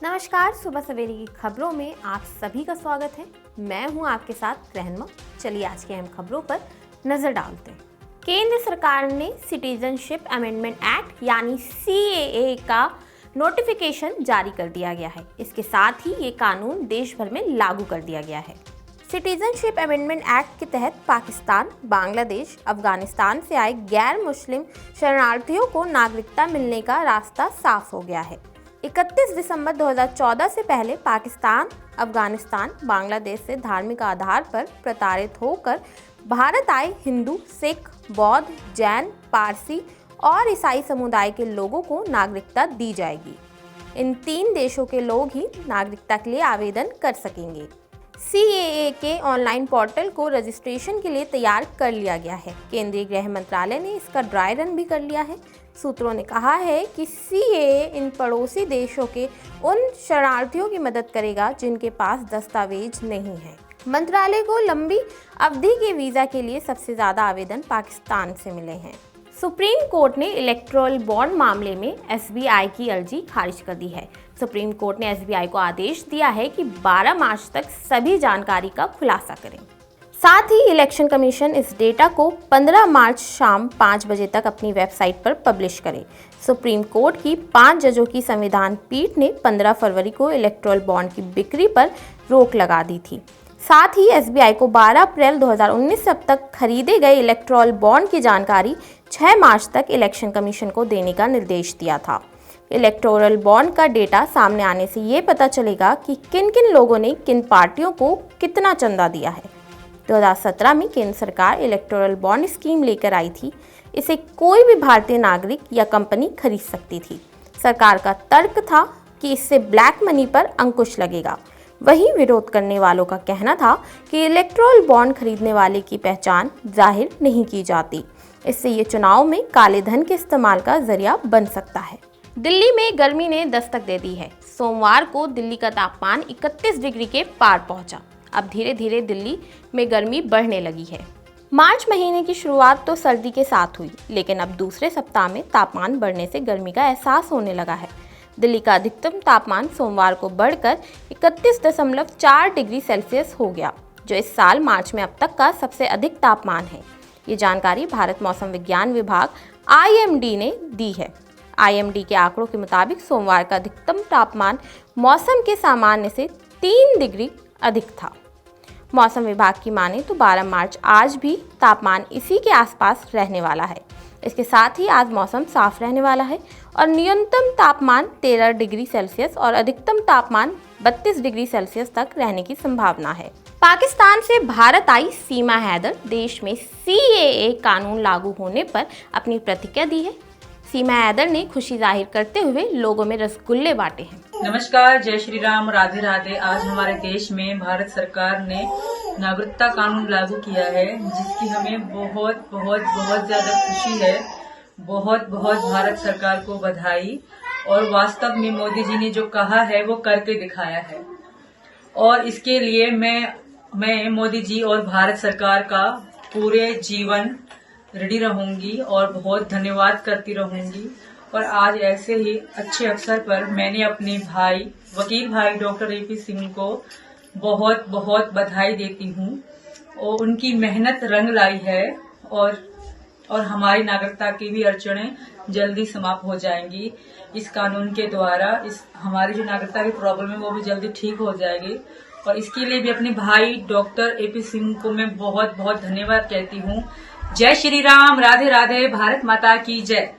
नमस्कार, सुबह सवेरे की खबरों में आप सभी का स्वागत है। मैं हूं आपके साथ रहनुमा। चलिए आज की अहम खबरों पर नजर डालते हैं। केंद्र सरकार ने सिटीजनशिप अमेंडमेंट एक्ट यानी CAA का नोटिफिकेशन जारी कर दिया गया है। इसके साथ ही ये कानून देश भर में लागू कर दिया गया है। सिटीजनशिप अमेंडमेंट एक्ट के तहत पाकिस्तान, बांग्लादेश, अफगानिस्तान से आए गैर मुस्लिम शरणार्थियों को नागरिकता मिलने का रास्ता साफ हो गया है। 31 दिसंबर 2014 से पहले पाकिस्तान, अफगानिस्तान, बांग्लादेश से धार्मिक आधार पर प्रताड़ित होकर भारत आए हिंदू, सिख, बौद्ध, जैन, पारसी और ईसाई समुदाय के लोगों को नागरिकता दी जाएगी। इन 3 देशों के लोग ही नागरिकता के लिए आवेदन कर सकेंगे। CAA के ऑनलाइन पोर्टल को रजिस्ट्रेशन के लिए तैयार कर लिया गया है। केंद्रीय गृह मंत्रालय ने इसका ड्राई रन भी कर लिया है। सूत्रों ने कहा है कि CAA इन पड़ोसी देशों के उन शरणार्थियों की मदद करेगा जिनके पास दस्तावेज नहीं है। मंत्रालय को लंबी अवधि के वीज़ा के लिए सबसे ज़्यादा आवेदन पाकिस्तान से मिले हैं। सुप्रीम कोर्ट ने इलेक्टोरल बॉन्ड मामले में SBI की अर्जी खारिज कर दी है। सुप्रीम कोर्ट ने SBI को आदेश दिया है कि 12 मार्च तक सभी जानकारी का खुलासा करें। साथ ही इलेक्शन कमीशन इस डेटा को 15 मार्च शाम 5 बजे तक अपनी वेबसाइट पर पब्लिश करे। सुप्रीम कोर्ट की 5 जजों की संविधान पीठ ने 15 फरवरी को इलेक्टोरल बॉन्ड की बिक्री पर रोक लगा दी थी। साथ ही SBI को 12 अप्रैल 2019 से अब तक खरीदे गए इलेक्टोरल बॉन्ड की जानकारी 6 मार्च तक इलेक्शन कमीशन को देने का निर्देश दिया था। इलेक्टोरल बॉन्ड का डेटा सामने आने से ये पता चलेगा कि किन किन लोगों ने किन पार्टियों को कितना चंदा दिया है। 2017 में केंद्र सरकार इलेक्टोरल बॉन्ड स्कीम लेकर आई थी। इसे कोई भी भारतीय नागरिक या कंपनी खरीद सकती थी। सरकार का तर्क था कि इससे ब्लैक मनी पर अंकुश लगेगा। वहीं विरोध करने वालों का कहना था कि इलेक्टोरल बॉन्ड खरीदने वाले की पहचान जाहिर नहीं की जाती। इससे ये चुनाव में काले धन के इस्तेमाल का जरिया बन सकता है। दिल्ली में गर्मी ने दस्तक दे दी है। सोमवार को दिल्ली का तापमान 31 डिग्री के पार पहुंचा। अब धीरे धीरे दिल्ली में गर्मी बढ़ने लगी है। मार्च महीने की शुरुआत तो सर्दी के साथ हुई, लेकिन अब दूसरे सप्ताह में तापमान बढ़ने से गर्मी का एहसास होने लगा है। दिल्ली का अधिकतम तापमान सोमवार को बढ़कर 31.4 डिग्री सेल्सियस हो गया, जो इस साल मार्च में अब तक का सबसे अधिक तापमान है। ये जानकारी भारत मौसम विज्ञान विभाग IMD ने दी है। IMD के आंकड़ों के मुताबिक सोमवार का अधिकतम तापमान मौसम के सामान्य से 3 डिग्री अधिक था। मौसम विभाग की माने तो 12 मार्च आज भी तापमान इसी के आसपास रहने वाला है। इसके साथ ही आज मौसम साफ रहने वाला है और न्यूनतम तापमान 13 डिग्री सेल्सियस और अधिकतम तापमान 32 डिग्री सेल्सियस तक रहने की संभावना है। पाकिस्तान से भारत आई सीमा हैदर देश में CAA कानून लागू होने पर अपनी प्रतिक्रिया दी है। सीमा हैदर ने खुशी जाहिर करते हुए लोगों में रसगुल्ले बांटे हैं। नमस्कार, जय श्री राम, राधे राधे। आज हमारे देश में भारत सरकार ने नागरिकता कानून लागू किया है, जिसकी हमें बहुत बहुत बहुत ज्यादा खुशी है। बहुत बहुत भारत सरकार को बधाई। और वास्तव में मोदी जी ने जो कहा है वो करके दिखाया है, और इसके लिए मैं मोदी जी और भारत सरकार का पूरे जीवन रेडी रहूंगी और बहुत धन्यवाद करती रहूंगी। और आज ऐसे ही अच्छे अवसर पर मैंने अपने भाई, वकील भाई डॉक्टर AP सिंह को बहुत बहुत बधाई देती हूँ। और उनकी मेहनत रंग लाई है और हमारी नागरिकता की भी अड़चनें जल्दी समाप्त हो जाएंगी इस कानून के द्वारा। हमारी जो नागरिकता की प्रॉब्लम है वो भी जल्दी ठीक हो जाएगी। और इसके लिए भी अपने भाई डॉक्टर AP सिंह को मैं बहुत बहुत धन्यवाद कहती हूँ। जय श्री राम, राधे राधे, भारत माता की जय।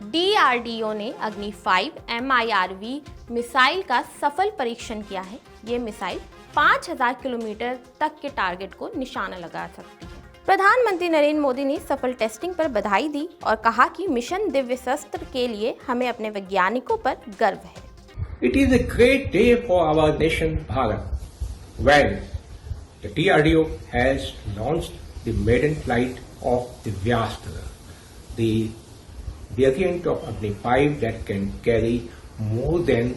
DRDO ने अग्नि 5 MIRV मिसाइल का सफल परीक्षण किया है। ये मिसाइल 5000 किलोमीटर तक के टारगेट को निशाना लगा सकती है। प्रधानमंत्री नरेंद्र मोदी ने सफल टेस्टिंग पर बधाई दी और कहा कि मिशन दिव्य शस्त्र के लिए हमें अपने वैज्ञानिकों पर गर्व है। It is a great day for our nation Bharat, when the DRDO has launched the maiden flight of Divyastra, the variant of Agni 5 that can carry more than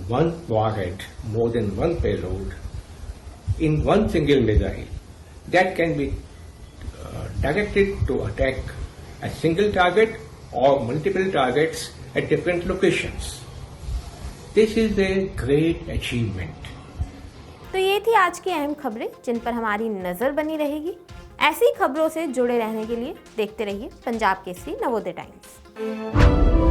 one warhead, more than one payload in one single missile that can be directed to attack a single target or multiple targets at different locations. This is a great achievement. तो ये थी आज की अहम खबरें जिन पर हमारी नज़र बनी रहेगी। ऐसी खबरों से जुड़े रहने के लिए देखते रहिए पंजाब केसरी नवोदय टाइम्स।